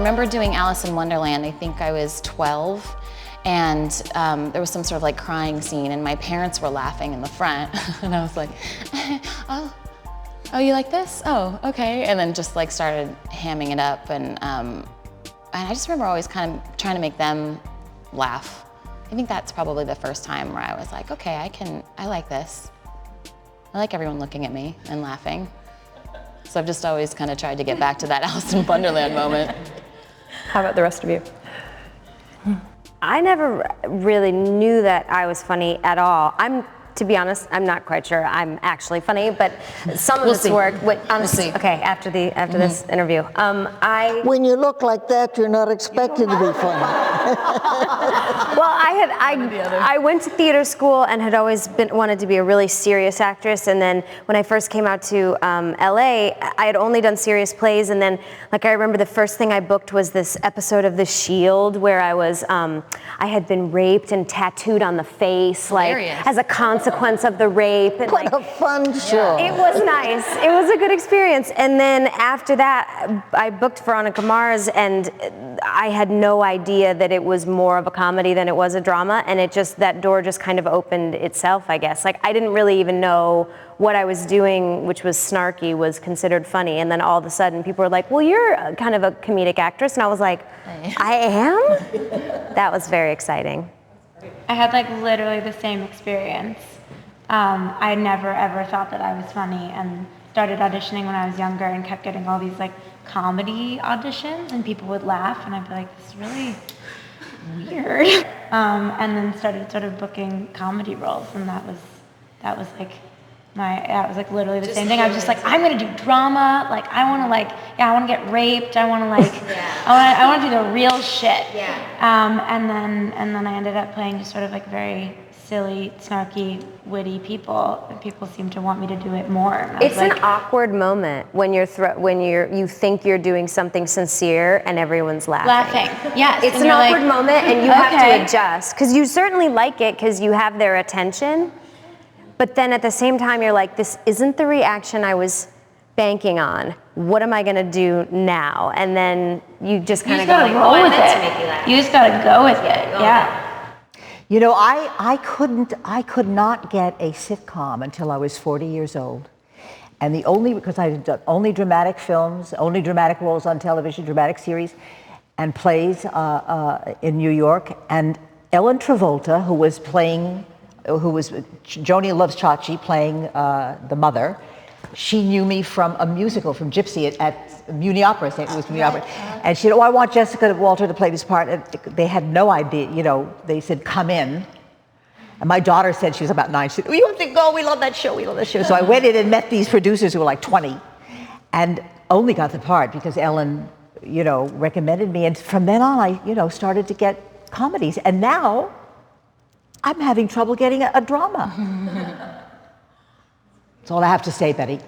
remember doing Alice in Wonderland. I think I was 12. And there was some sort of like crying scene, and my parents were laughing in the front. And I was like, oh, you like this? Oh, okay. And then just like started hamming it up. And I just remember always kind of trying to make them laugh. I think that's probably the first time where I was like, okay, I like this. I like everyone looking at me and laughing. So I've just always kind of tried to get back to that Alice in Wonderland moment. How about the rest of you? I never really knew that I was funny at all. To be honest, I'm not quite sure I'm actually funny, but some of this work. Honestly, okay. After this interview, When you look like that, you're not expected to be funny. Well, I went to theater school and had always wanted to be a really serious actress. And then when I first came out to LA, I had only done serious plays. And then, like, I remember the first thing I booked was this episode of The Shield, where I was I had been raped and tattooed on the face, like as a consequence of the rape. And, what a fun show. It was nice. It was a good experience. And then after that, I booked Veronica Mars, and I had no idea that it was more of a comedy than it was a drama. And that door just kind of opened itself, I guess. Like, I didn't really even know what I was doing, which was snarky, was considered funny. And then all of a sudden people were like, well, you're kind of a comedic actress. And I was like, I am? That was very exciting. I had like literally the same experience. I never ever thought that I was funny, and started auditioning when I was younger and kept getting all these like comedy auditions, and people would laugh and I'd be like, this is really weird. And then started sort of booking comedy roles, and that was like literally the same thing. I was just like, I'm gonna do drama. Like, I wanna get raped. I wanna I wanna do the real shit. And then I ended up playing just sort of like very silly, snarky, witty people, and people seem to want me to do it more. It's an awkward moment when you think you're doing something sincere and everyone's laughing. Yes. It's an awkward moment, and you have to adjust, because you certainly like it because you have their attention. But then at the same time, you're like, this isn't the reaction I was banking on. What am I gonna do now? And then you just kind of go like, roll with it. You just gotta go with it. Yeah. You know, I could not get a sitcom until I was 40 years old. And because I had done only dramatic films, only dramatic roles on television, dramatic series, and plays in New York. And Ellen Travolta, who was Joni Loves Chachi playing the mother. She knew me from a musical, from Gypsy at Muni Opera, St. Louis Muni Opera. And she said, I want Jessica Walter to play this part. And they had no idea, they said, come in. And my daughter said, she was about 9, she said, we have to go, we love that show. So I went in and met these producers who were like 20, and only got the part because Ellen, recommended me. And from then on, I, started to get comedies. And now, I'm having trouble getting a drama. That's all I have to say, Betty.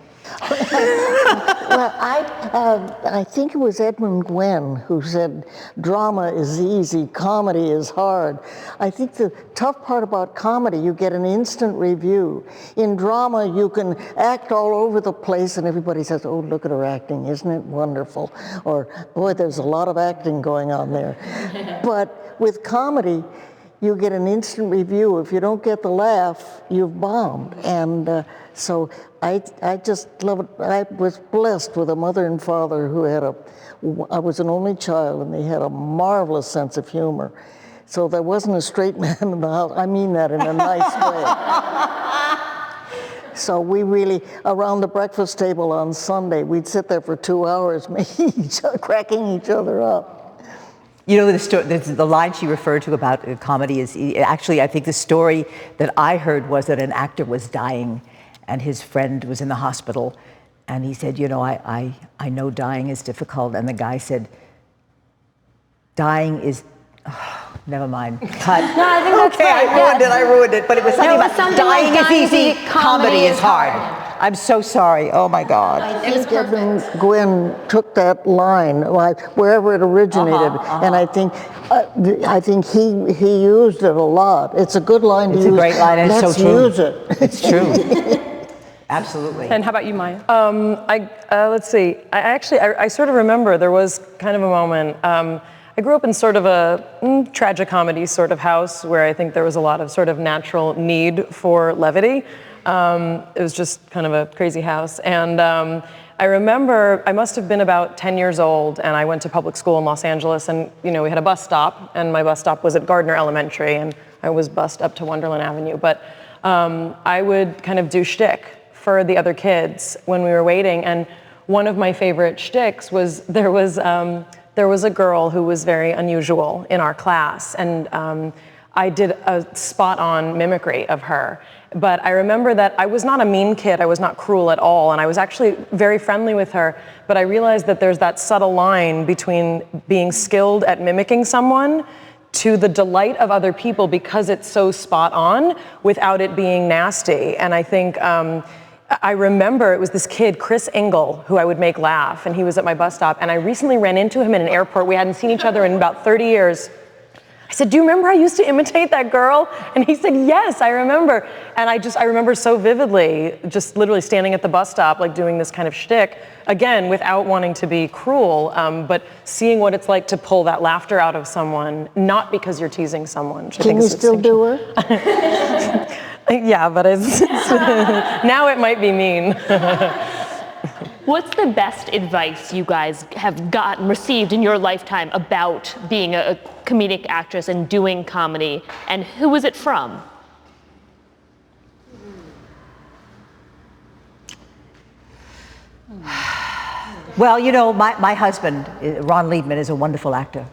Well, I think it was Edwin Gwen who said, drama is easy, comedy is hard. I think the tough part about comedy, you get an instant review. In drama, you can act all over the place and everybody says, oh, look at her acting, isn't it wonderful? Or, boy, there's a lot of acting going on there. But with comedy, you get an instant review. If you don't get the laugh, you've bombed. And so I just love it. I was blessed with a mother and father who I was an only child, and they had a marvelous sense of humor. So there wasn't a straight man in the house. I mean that in a nice way. So we really, around the breakfast table on Sunday, we'd sit there for 2 hours, cracking each other up. The line she referred to about comedy is actually, I think the story that I heard was that an actor was dying and his friend was in the hospital, and he said, I know dying is difficult. And the guy said, dying is, never mind. Cut. No, I think that's I ruined it. But it was something about dying is easy, comedy is hard. I'm so sorry. Oh my God. I think Edwin Gwen took that line, wherever it originated, and I think he used it a lot. It's a good line to use. It's a great line, and it's so true. Let's use it. It's true. Absolutely. And how about you, Maya? Let's see. I sort of remember there was kind of a moment. I grew up in sort of a tragicomedy sort of house where I think there was a lot of sort of natural need for levity. It was just kind of a crazy house. And I remember I must have been about 10 years old, and I went to public school in Los Angeles, and we had a bus stop, and my bus stop was at Gardner Elementary, and I was bused up to Wonderland Avenue. But I would kind of do shtick for the other kids when we were waiting, and one of my favorite shticks was there was a girl who was very unusual in our class, and I did a spot-on mimicry of her. But I remember that I was not a mean kid, I was not cruel at all, and I was actually very friendly with her, but I realized that there's that subtle line between being skilled at mimicking someone to the delight of other people because it's so spot on without it being nasty. And I think, I remember it was this kid, Chris Engel, who I would make laugh, and he was at my bus stop, and I recently ran into him in an airport. We hadn't seen each other in about 30 years. I said, do you remember I used to imitate that girl? And he said, yes, I remember. And I remember so vividly, just literally standing at the bus stop, like doing this kind of shtick, again, without wanting to be cruel, but seeing what it's like to pull that laughter out of someone, not because you're teasing someone. Can you still do it? Yeah, but it's now it might be mean. What's the best advice you guys have received in your lifetime about being a comedic actress and doing comedy, and who was it from? Well, my husband, Ron Liebman, is a wonderful actor,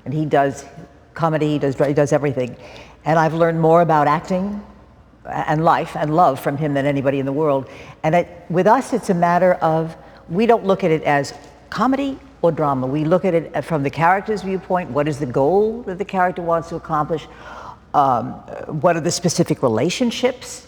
and he does comedy, he does everything. And I've learned more about acting and life and love from him than anybody in the world. And with us, it's a matter of, we don't look at it as comedy or drama. We look at it from the character's viewpoint. What is the goal that the character wants to accomplish? What are the specific relationships?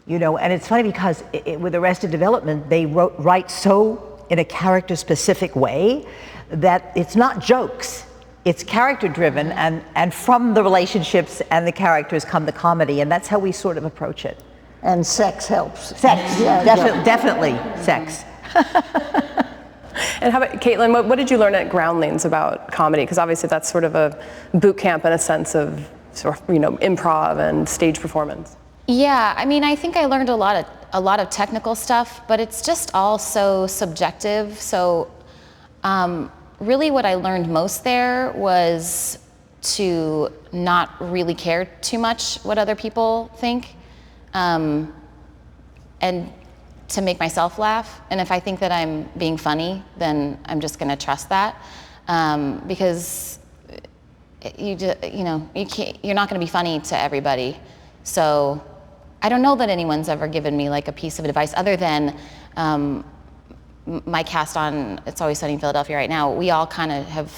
And it's funny because with Arrested Development, they write so in a character-specific way that it's not jokes. It's character-driven, and from the relationships and the characters come the comedy, and that's how we sort of approach it. And sex helps. Sex, Yeah, definitely sex. And how about Kaitlin? What did you learn at Groundlings about comedy? Because obviously that's sort of a boot camp in a sense of sort of, improv and stage performance. Yeah, I mean, I think I learned a lot of technical stuff, but it's just all so subjective. So really what I learned most there was to not really care too much what other people think, and to make myself laugh. And if I think that I'm being funny, then I'm just gonna trust that, because you're not gonna be funny to everybody. So I don't know that anyone's ever given me like a piece of advice other than my cast on It's Always Sunny in Philadelphia right now. We all kind of have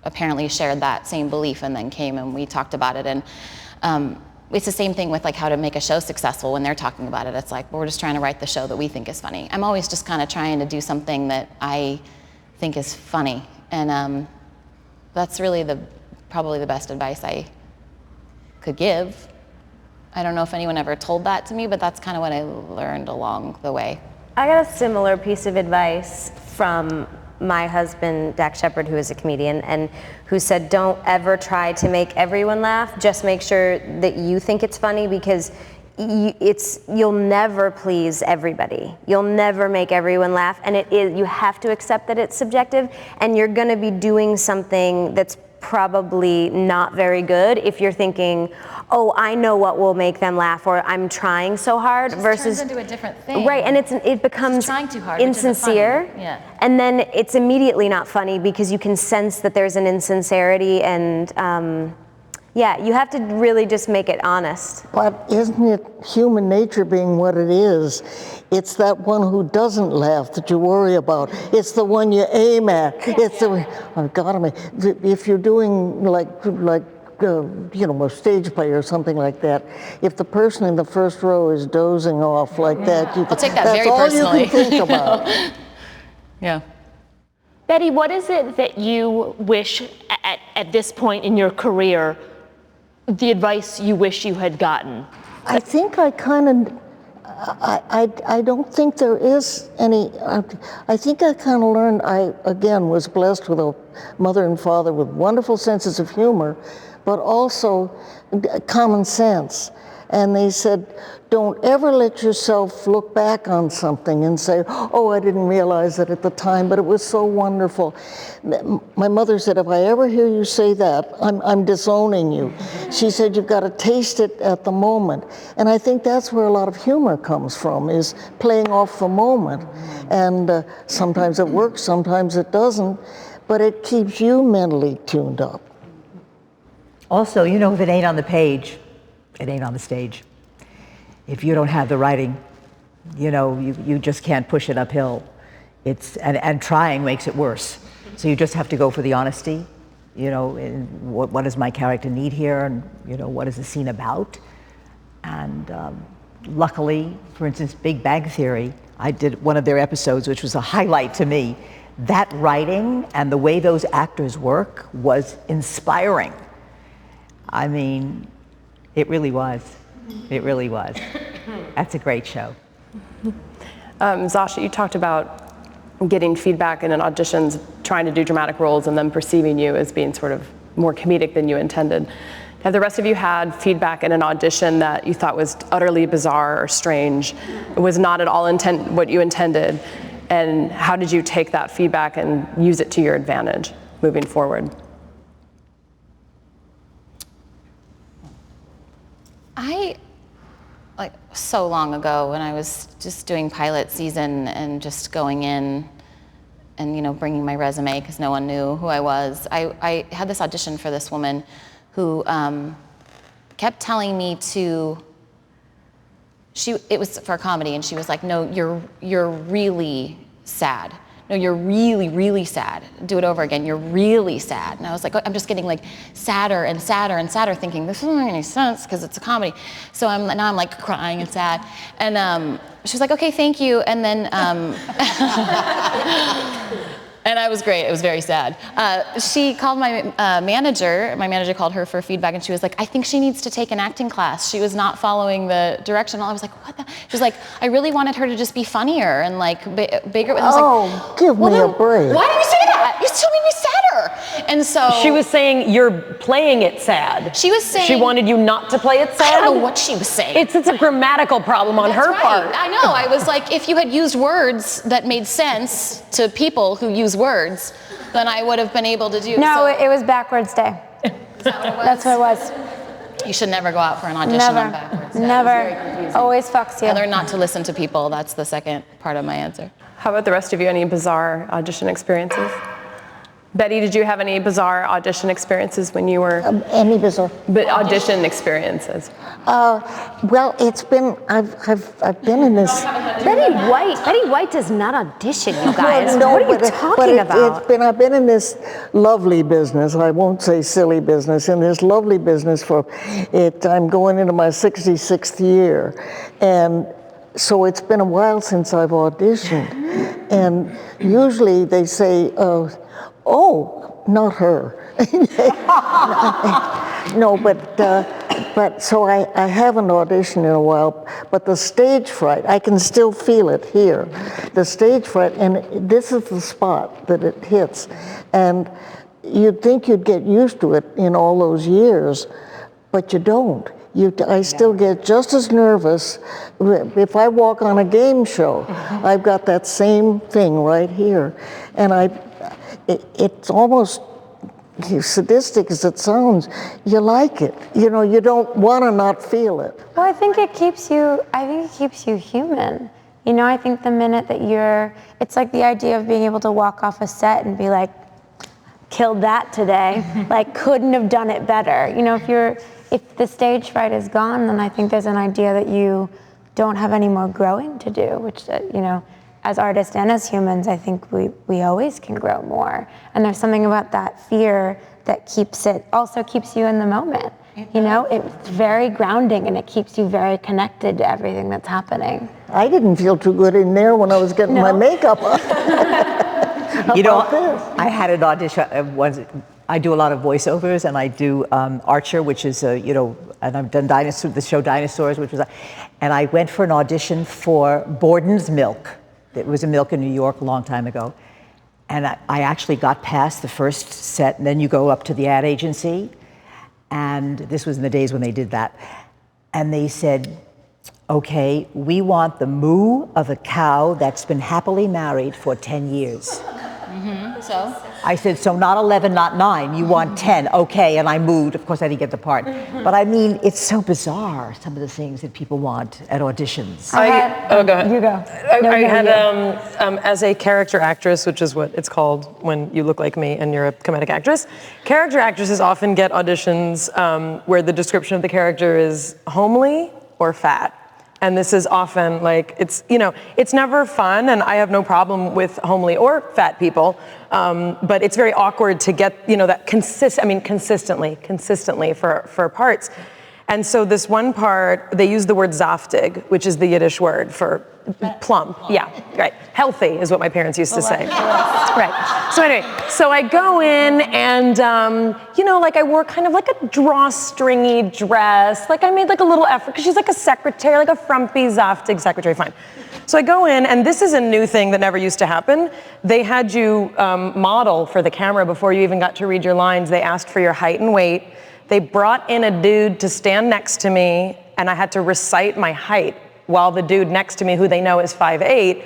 apparently shared that same belief and then came and we talked about it. And it's the same thing with like how to make a show successful. When they're talking about it, it's like, we're just trying to write the show that we think is funny. I'm always just kind of trying to do something that I think is funny. And that's really probably the best advice I could give. I don't know if anyone ever told that to me, but that's kind of what I learned along the way. I got a similar piece of advice from my husband, Dak Shepard, who is a comedian, and who said, don't ever try to make everyone laugh. Just make sure that you think it's funny, because you'll never please everybody. You'll never make everyone laugh, and you have to accept that it's subjective, and you're gonna be doing something that's probably not very good if you're thinking, oh, I know what will make them laugh, or I'm trying so hard, versus turns into a different thing. Right, and it becomes trying too hard, insincere, which isn't funny. Yeah. and then it's immediately not funny because you can sense that there's an insincerity, and yeah, you have to really just make it honest. But isn't it human nature being what it is? It's that one who doesn't laugh that you worry about. It's the one you aim at. It's the, oh God, I mean, if you're doing like a stage play or something like that, if the person in the first row is dozing off like that, I'll take that that's very all personally. you can think about. Yeah. Betty, what is it that you wish at this point in your career, the advice you wish you had gotten? I think I kind of, I don't think there is any. I think I kind of learned. I again was blessed with a mother and father with wonderful senses of humor, but also common sense. And they said, don't ever let yourself look back on something and say, oh, I didn't realize it at the time, but it was so wonderful. My mother said, if I ever hear you say that, I'm disowning you. She said, you've got to taste it at the moment. And I think that's where a lot of humor comes from, is playing off the moment. And sometimes it works, sometimes it doesn't, but it keeps you mentally tuned up. Also, you know, if it ain't on the page, it ain't on the stage. If you don't have the writing, you know, you just can't push it uphill. And trying makes it worse. So you just have to go for the honesty, you know, in what does my character need here, and, you know, what is the scene about? And luckily, for instance, Big Bang Theory, I did one of their episodes, which was a highlight to me. That writing and the way those actors work was inspiring. I mean, it really was. It really was. That's a great show. Zosia, you talked about getting feedback in auditions, trying to do dramatic roles, and them perceiving you as being sort of more comedic than you intended. Have the rest of you had feedback in an audition that you thought was utterly bizarre or strange, was not at all what you intended, and how did you take that feedback and use it to your advantage moving forward? Like so long ago when I was just doing pilot season and just going in and, you know, bringing my resume because no one knew who I was, I had this audition for this woman who kept telling me it was for a comedy, and she was like, no, you're really sad. No, you're really, really sad. Do it over again. You're really sad. And I was like, I'm just getting like sadder and sadder and sadder, thinking this doesn't make any sense because it's a comedy. So now I'm like crying and sad. And she was like, okay, thank you. And then, and I was great. It was very sad. She called my manager. My manager called her for feedback, and she was like, I think she needs to take an acting class. She was not following the direction. I was like, what the? She was like, I really wanted her to just be funnier and like bigger. And I was like, give me a break. Why do you say that? You still made me sadder. And so She was saying you're playing it sad. She was saying she wanted you not to play it sad. I don't know what she was saying. It's a grammatical problem on her part. I know. I was like, if you had used words that made sense to people who use words, then I would have been able to do. No, it was backwards day. Is that what it was? That's what it was. You should never go out for an audition on backwards. Never. Always fucks you. I learned not to listen to people. That's the second part of my answer. How about the rest of you? Any bizarre audition experiences? Betty, did you have any bizarre audition experiences when you were? Any bizarre? But audition experiences. Well, it's been, I've been in this. Betty White does not audition, you guys. No, what are you talking about? I've been in this lovely business, I won't say silly business, in this lovely business for it. I'm going into my 66th year. And so it's been a while since I've auditioned. And usually they say, oh, not her. No, but so I haven't auditioned in a while, but the stage fright, I can still feel it here. The stage fright, and this is the spot that it hits. And you'd think you'd get used to it in all those years, but you don't. I still get just as nervous. If I walk on a game show, I've got that same thing right here. And it's almost sadistic as it sounds, you like it. You know, you don't want to not feel it. Well, I think it keeps you human. You know, I think the minute that it's like the idea of being able to walk off a set and be like, killed that today, like couldn't have done it better. You know, if the stage fright is gone, then I think there's an idea that you don't have any more growing to do, which, you know, as artists and as humans, I think we always can grow more. And there's something about that fear that also keeps you in the moment. You know, it's very grounding, and it keeps you very connected to everything that's happening. I didn't feel too good in there when I was getting my makeup on. You know, I had an audition. I do a lot of voiceovers, and I do Archer, which is and I've done the show Dinosaurs, which was, and I went for an audition for Borden's Milk. It was a milk in New York a long time ago, and I actually got past the first set, and then you go up to the ad agency, and this was in the days when they did that, and they said, okay, we want the moo of a cow that's been happily married for 10 years. So? I said, so not 11, not 9, you want 10, okay, and I moved. Of course, I didn't get the part. But I mean, it's so bizarre, some of the things that people want at auditions. Go ahead. You go. I had, as a character actress, which is what it's called when you look like me and you're a comedic actress, character actresses often get auditions where the description of the character is homely or fat. And this is often like, it's never fun, and I have no problem with homely or fat people, but it's very awkward to get, that consistently for parts. And so this one part, they use the word zaftig, which is the Yiddish word for plump. Yeah, right. Healthy is what my parents used to say. Right. So anyway, so I go in and, I wore kind of like a drawstringy dress. Like I made like a little effort, because she's like a secretary, like a frumpy zaftig secretary, fine. So I go in, and this is a new thing that never used to happen. They had you model for the camera before you even got to read your lines. They asked for your height and weight. They brought in a dude to stand next to me, and I had to recite my height while the dude next to me, who they know is 5'8",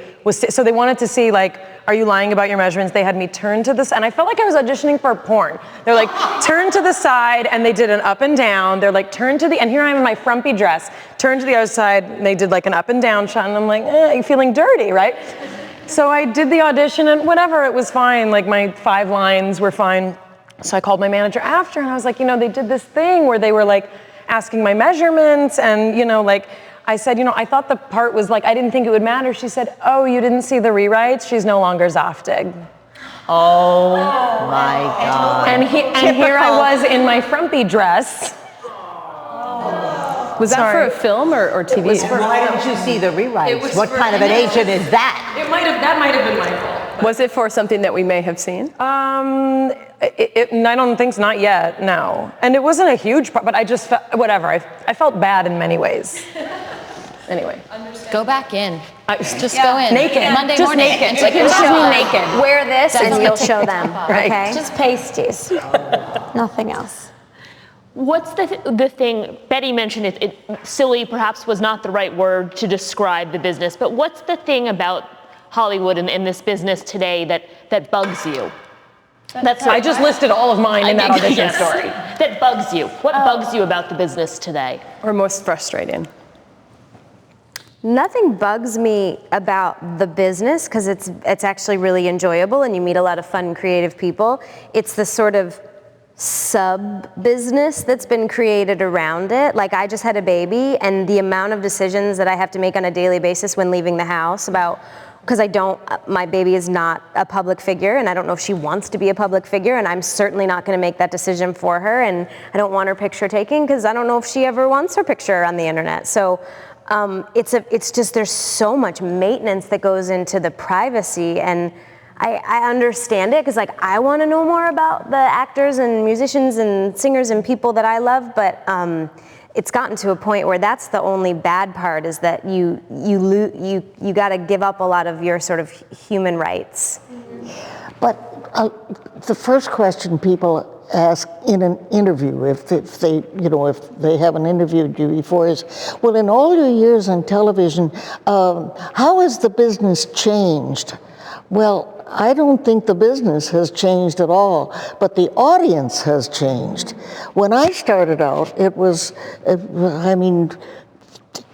so they wanted to see, like, are you lying about your measurements? They had me turn to this, and I felt like I was auditioning for porn. They're like, turn to the side, and they did an up and down. They're like, turn to the, and here I am in my frumpy dress, turn to the other side, and they did like an up and down shot, and I'm like, you're feeling dirty, right? So I did the audition, and whatever, it was fine. Like, my 5 lines were fine. So I called my manager after, and I was like, they did this thing where they were like asking my measurements, and I said, I thought the part was like, I didn't think it would matter. She said, oh, you didn't see the rewrites? She's no longer zaftig. Oh my God. And here I was in my frumpy dress. Was that for a film or TV? Why don't you see the rewrites? What kind of an agent is that? That might have been my fault. Was it for something that we may have seen? I don't think so, not yet, no. And it wasn't a huge part, but I just felt, whatever, I felt bad in many ways. Anyway. Go back in. Just go in. Naked. Monday Just morning. naked. Like, You show can up. naked. Wear this and you'll show them, Right. okay? Just pasties. Nothing else. What's the thing, Betty mentioned it, silly perhaps was not the right word to describe the business, but what's the thing about Hollywood and this business today that bugs you? I just listed all of mine in that audition story. That bugs you. What bugs you about the business today? Or most frustrating? Nothing bugs me about the business, because it's actually really enjoyable and you meet a lot of fun, creative people. It's the sort of sub-business that's been created around it. Like, I just had a baby, and the amount of decisions that I have to make on a daily basis when leaving the house because my baby is not a public figure, and I don't know if she wants to be a public figure, and I'm certainly not gonna make that decision for her, and I don't want her picture taken, because I don't know if she ever wants her picture on the internet. So it's just, there's so much maintenance that goes into the privacy, and I understand it, because I want to know more about the actors and musicians and singers and people that I love, but it's gotten to a point where that's the only bad part, is that you got to give up a lot of your sort of human rights. But the first question people ask in an interview, if they haven't interviewed you before, is, well, in all your years on television, how has the business changed? Well, I don't think the business has changed at all, but the audience has changed. When I started out,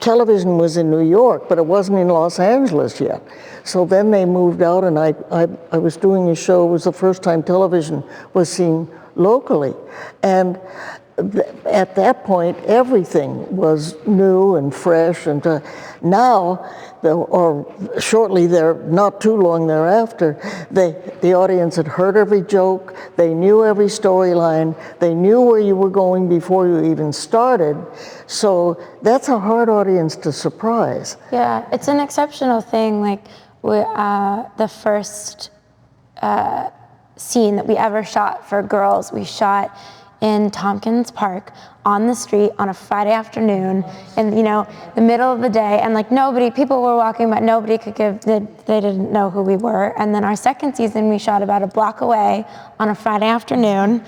television was in New York, but it wasn't in Los Angeles yet. So then they moved out, and I was doing a show. It was the first time television was seen locally. And at that point, everything was new and fresh. And now, or shortly there, not too long thereafter, the audience had heard every joke, they knew every storyline, they knew where you were going before you even started. So that's a hard audience to surprise. Yeah, it's an exceptional thing. Like, the first scene that we ever shot for girls. We shot in Tompkins Park on the street on a Friday afternoon in, you know, the middle of the day, and like people were walking, but nobody could they didn't know who we were. And then our second season, we shot about a block away on a Friday afternoon,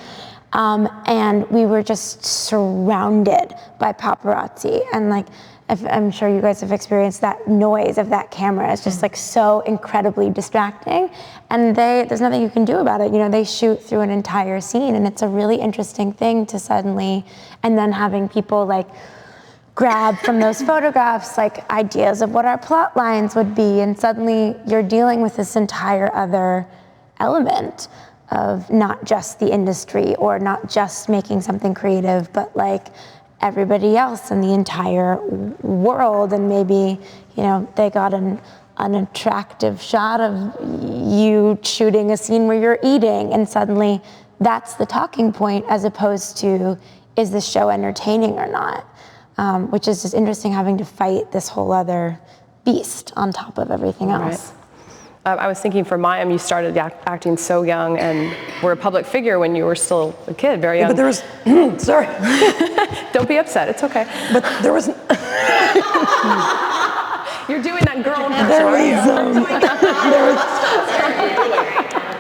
and we were just surrounded by paparazzi. And like, I'm sure you guys have experienced that noise of that camera. It's just like so incredibly distracting, and there's nothing you can do about it. You know, they shoot through an entire scene, and it's a really interesting thing to suddenly, and then having people like grab from those photographs like ideas of what our plot lines would be, and suddenly you're dealing with this entire other element of not just the industry or not just making something creative, but like everybody else in the entire world. And maybe, you know, they got an attractive shot of you shooting a scene where you're eating, and suddenly that's the talking point, as opposed to, is this show entertaining or not? Which is just interesting, having to fight this whole other beast on top of everything else. Right. I was thinking for Mayim, you started acting so young and were a public figure when you were still a kid, very young. But there was, sorry. Don't be upset, it's okay. But there was, you're doing that girl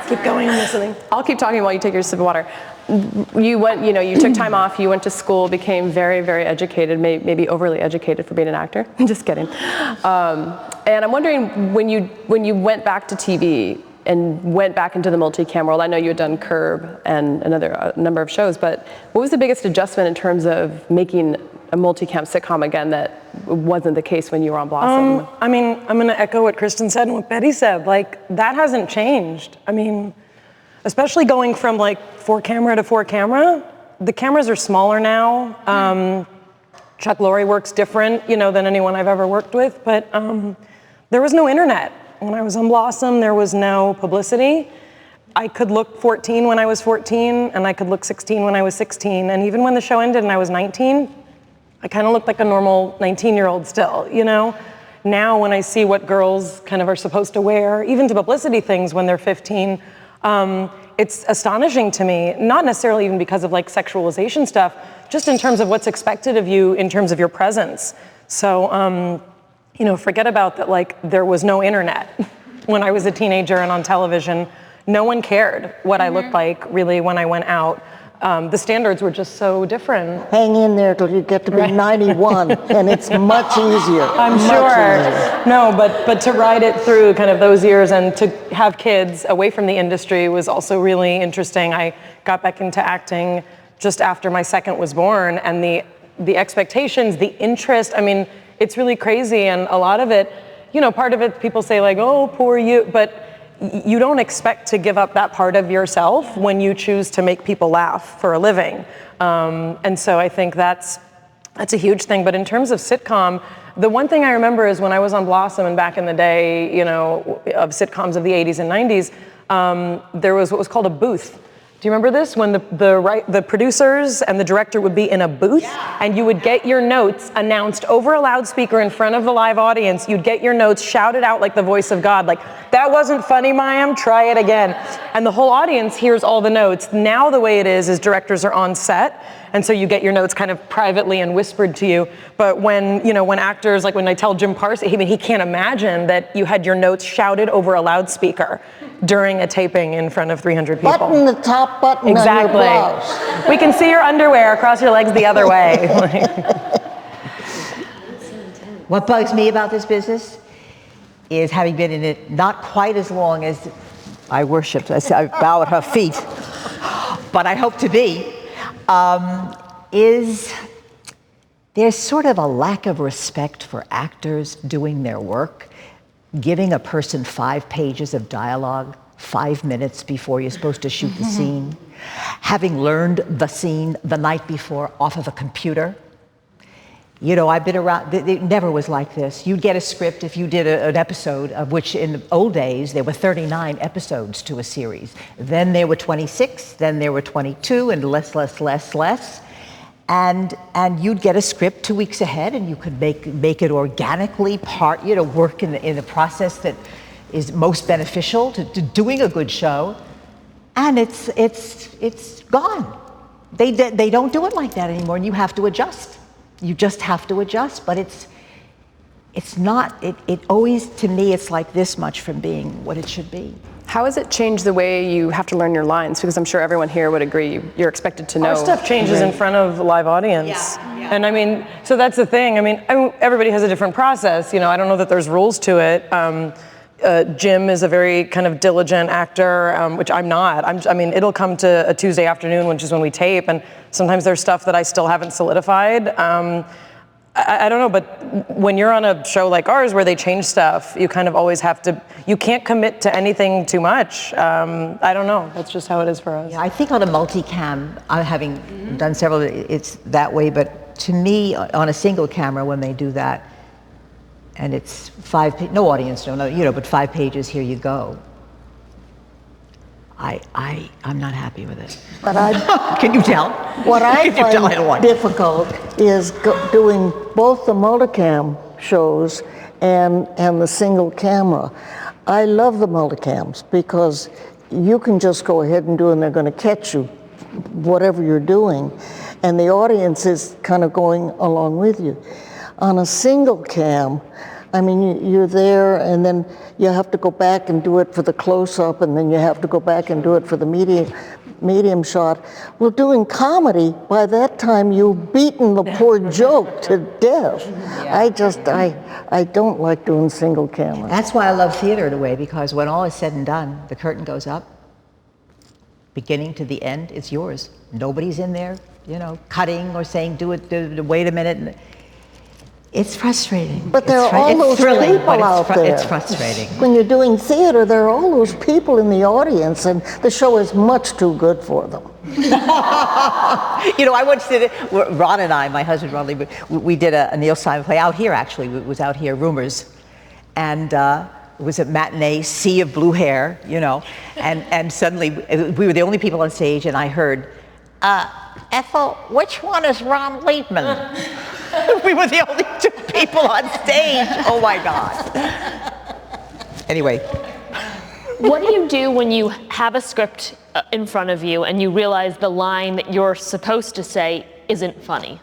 keep going, I'm listening. I'll keep talking while you take your sip of water. You went, you know, you took time off, you went to school, became very, very educated, maybe overly educated for being an actor. Just kidding. And I'm wondering, when you went back to TV and went back into the multicam world, I know you had done Curb and a number of shows, but what was the biggest adjustment in terms of making a multicam sitcom again that wasn't the case when you were on Blossom? I mean, I'm gonna echo what Kristen said and what Betty said. Like, that hasn't changed. I mean, especially going from like 4-camera to 4-camera, the cameras are smaller now. Chuck Lorre works different, you know, than anyone I've ever worked with, but there was no internet. When I was on Blossom, there was no publicity. I could look 14 when I was 14, and I could look 16 when I was 16, and even when the show ended and I was 19, I kind of looked like a normal 19-year-old still, you know? Now when I see what girls kind of are supposed to wear, even to publicity things when they're 15, it's astonishing to me, not necessarily even because of like sexualization stuff, just in terms of what's expected of you in terms of your presence. So, you know, forget about that, like, there was no internet when I was a teenager and on television. No one cared what I looked like, really, when I went out. The standards were just so different. Hang in there till you get to be 91, and it's much easier. I'm sure. No, but to ride it through kind of those years and to have kids away from the industry was also really interesting. I got back into acting just after my second was born, and the expectations, the interest, I mean, it's really crazy. And a lot of it, you know, part of it, people say like, oh, poor you, but you don't expect to give up that part of yourself when you choose to make people laugh for a living. And so I think that's a huge thing. But in terms of sitcom, the one thing I remember is when I was on Blossom and back in the day, you know, of sitcoms of the 80s and 90s, there was what was called a booth. Do you remember this? When the producers and the director would be in a booth, and you would get your notes announced over a loudspeaker in front of the live audience. You'd get your notes shouted out like the voice of God, like, that wasn't funny, Mayim, try it again. And the whole audience hears all the notes. Now the way it is directors are on set, and so you get your notes kind of privately and whispered to you. But when, you know, when actors, like when I tell Jim Parsons, I mean, he can't imagine that you had your notes shouted over a loudspeaker during a taping in front of 300 people. Button the top button exactly. on your blouse. We can see your underwear across your legs the other way. What bugs me about this business is having been in it not quite as long as I worshipped, I bow at her feet, but I hope to be, is there's sort of a lack of respect for actors doing their work, giving a person 5 pages of dialogue 5 minutes before you're supposed to shoot the scene, having learned the scene the night before off of a computer. You know, I've been around, it never was like this. You'd get a script if you did an episode, of which in the old days, there were 39 episodes to a series. Then there were 26, then there were 22, and less. And you'd get a script 2 weeks ahead, and you could make it organically work in the process that is most beneficial to doing a good show. and it's gone. They don't do it like that anymore, and you have to adjust. You just have to adjust, but it's not, it always, to me, it's like this much from being what it should be. How has it changed the way you have to learn your lines? Because I'm sure everyone here would agree you're expected to know. Our stuff changes in front of a live audience. And I mean, so that's the thing. I mean, everybody has a different process. You know, I don't know that there's rules to it. Jim is a very kind of diligent actor, which I'm not. I mean, it'll come to a Tuesday afternoon, which is when we tape, and sometimes there's stuff that I still haven't solidified. I don't know, but when you're on a show like ours where they change stuff, you kind of always have to, you can't commit to anything too much. I don't know, that's just how it is for us. Yeah, I think on a multicam, having done several, it's that way, but to me, on a single camera, when they do that, and it's no audience, but 5 pages, here you go. I'm not happy with it. But can you tell? What I find difficult is doing both the multicam shows and the single camera. I love the multicams because you can just go ahead and do it and they're going to catch you, whatever you're doing. And the audience is kind of going along with you. On a single cam, I mean, you're there and then you have to go back and do it for the close-up and then you have to go back and do it for the medium shot. Well, doing comedy, by that time you've beaten the poor joke to death. Yeah. I don't like doing single camera. That's why I love theater in a way, because when all is said and done, the curtain goes up, beginning to the end, it's yours. Nobody's in there, cutting or saying, wait a minute. It's frustrating. But there are all those people out there. It's frustrating. When you're doing theater, there are all those people in the audience, and the show is much too good for them. I once did it, Ron and I, my husband Ron Lee, we did a Neil Simon play out here, actually. It was out here, Rumors. And it was a matinee, sea of blue hair, and suddenly we were the only people on stage, and I heard, Ethel, which one is Ron Liebman? We were the only 2 people on stage. Oh my God. Anyway. What do you do when you have a script in front of you and you realize the line that you're supposed to say isn't funny?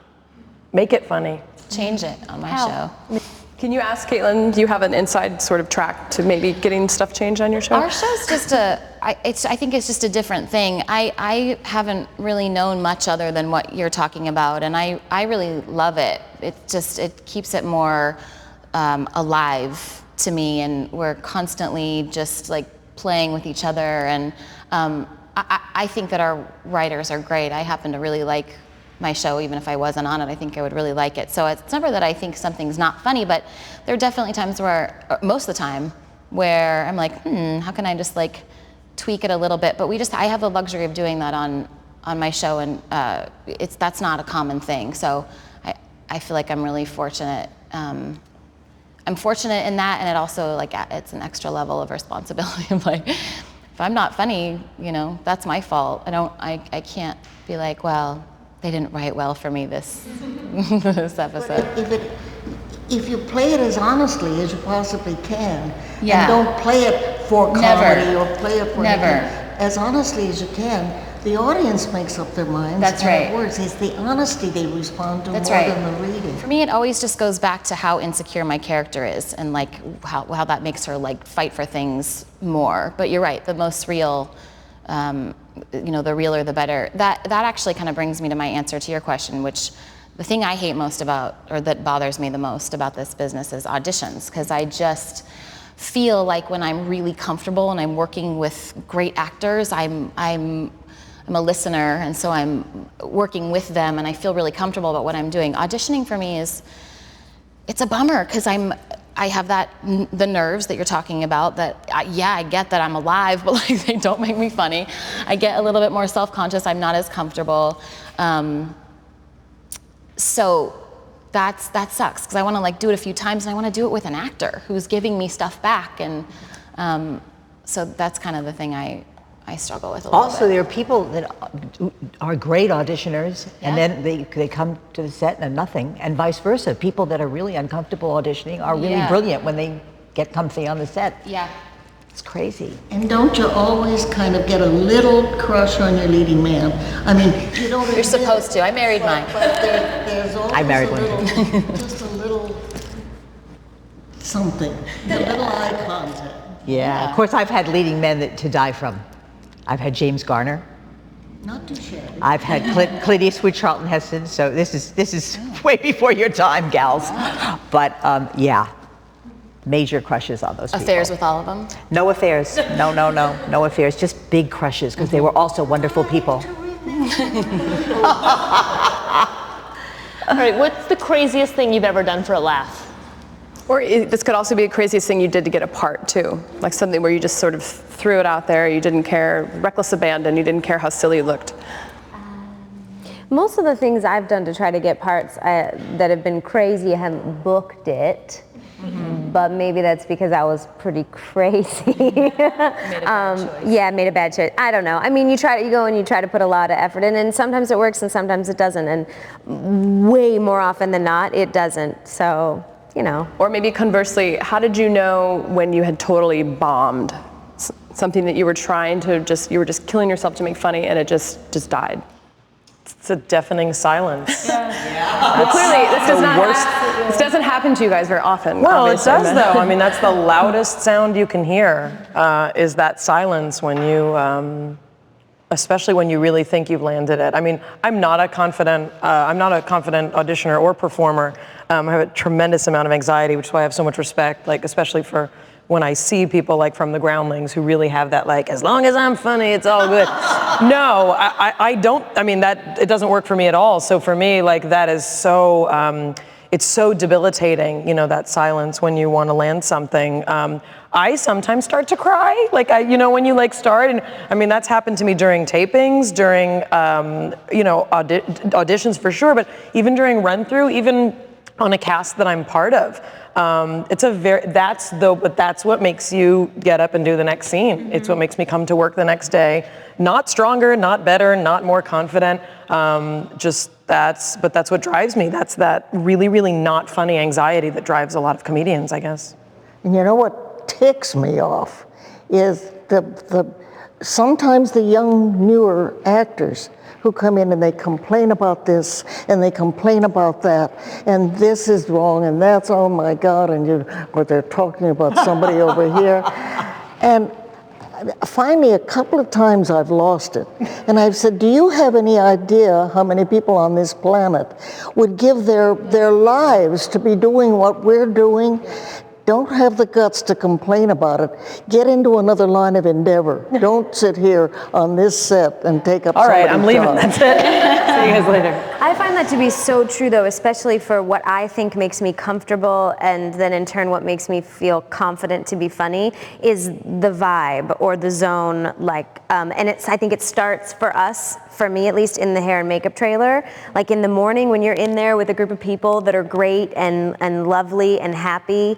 Make it funny. Change it on my show. Can you ask Kaitlin, do you have an inside sort of track to maybe getting stuff changed on your show? Our show's just I think it's just a different thing. I haven't really known much other than what you're talking about, and I really love it. It keeps it more alive to me, and we're constantly just like playing with each other, and I think that our writers are great. I happen to really like my show, even if I wasn't on it, I think I would really like it. So it's never that I think something's not funny, but there are definitely times where, most of the time, where I'm like, how can I just like tweak it a little bit? But I have the luxury of doing that on my show, and that's not a common thing. So I feel like I'm really fortunate. I'm fortunate in that, and it also it's an extra level of responsibility. I'm like, if I'm not funny, that's my fault. I can't be like, well, they didn't write well for me this episode. But if you play it as honestly as you possibly can, yeah. and don't play it for comedy or play it for anything, as honestly as you can, the audience makes up their minds. That's right. It works. It's the honesty they respond to That's more right. than the reading. For me, it always just goes back to how insecure my character is, and how that makes her fight for things more. But you're right. The most real. The realer the better. That actually kind of brings me to my answer to your question, which the thing I hate most about, or that bothers me the most about this business, is auditions, because I just feel like when I'm really comfortable and I'm working with great actors, I'm a listener, and so I'm working with them and I feel really comfortable about what I'm doing. Auditioning for me it's a bummer, because I have the nerves that you're talking about, that I get that I'm alive, but they don't make me funny. I get a little bit more self-conscious, I'm not as comfortable. So that sucks, because I want to do it a few times, and I want to do it with an actor who's giving me stuff back, and so that's kind of the thing I struggle with a little Also, bit. there are people that are great auditioners, and then they come to the set and nothing, and vice versa. People that are really uncomfortable auditioning are really brilliant when they get comfy on the set. Yeah. It's crazy. And don't you always kind of get a little crush on your leading man? I mean, you don't. You're supposed to. I married mine. But there's always I married one. just a little something, a little eye contact. Yeah. Of course, I've had leading men to die from. I've had James Garner. Not too shabby. I've had Clint Eastwood, Charlton Heston. So this is way before your time, gals. But yeah, major crushes on those people. Affairs with all of them? No affairs. No affairs. Just big crushes because they were also wonderful people. All right, what's the craziest thing you've ever done for a laugh? Or this could also be the craziest thing you did to get a part too, like something where you just sort of threw it out there, you didn't care, reckless abandon, you didn't care how silly you looked. Most of the things I've done to try to get parts that have been crazy, I haven't booked it. But maybe that's because I was pretty crazy. Made a bad choice. Yeah, made a bad choice. I don't know. I mean, you go and you try to put a lot of effort in, and sometimes it works and sometimes it doesn't. And way more often than not, it doesn't. So, you know. Or maybe conversely, how did you know when you had totally bombed? Something that you were trying to you were just killing yourself to make funny and it just died. It's a deafening silence. Well, clearly, this doesn't happen to you guys very often. Well, it obviously, does though. I mean, that's the loudest sound you can hear, is that silence when you, especially when you really think you've landed it. I mean, I'm not a confident auditioner or performer. I have a tremendous amount of anxiety, which is why I have so much respect, like especially for when I see people like from the Groundlings who really have that, like, as long as I'm funny, it's all good. No, I don't, I mean, it doesn't work for me at all. So for me, like, that is so, it's so debilitating, you know, that silence when you want to land something. I sometimes start to cry, like, when you like start, and I mean, that's happened to me during tapings, during, auditions for sure, but even during run through, even on a cast that I'm part of. But that's what makes you get up and do the next scene. It's what makes me come to work the next day, not stronger, not better, not more confident. But that's what drives me. That's that really, really not funny anxiety that drives a lot of comedians, I guess. And you know what ticks me off is sometimes the young, newer actors who come in and they complain about this and they complain about that and this is wrong and that's, oh my God, or they're talking about somebody over here. And finally, a couple of times I've lost it. And I've said, do you have any idea how many people on this planet would give their lives to be doing what we're doing? Don't have the guts to complain about it. Get into another line of endeavor. Don't sit here on this set and take up somebody's job. All right, I'm leaving. That's it. See you guys later. I find that to be so true, though, especially for what I think makes me comfortable, and then in turn what makes me feel confident to be funny is the vibe or the zone. And I think it starts for us, for me at least, in the hair and makeup trailer. Like in the morning when you're in there with a group of people that are great and lovely and happy.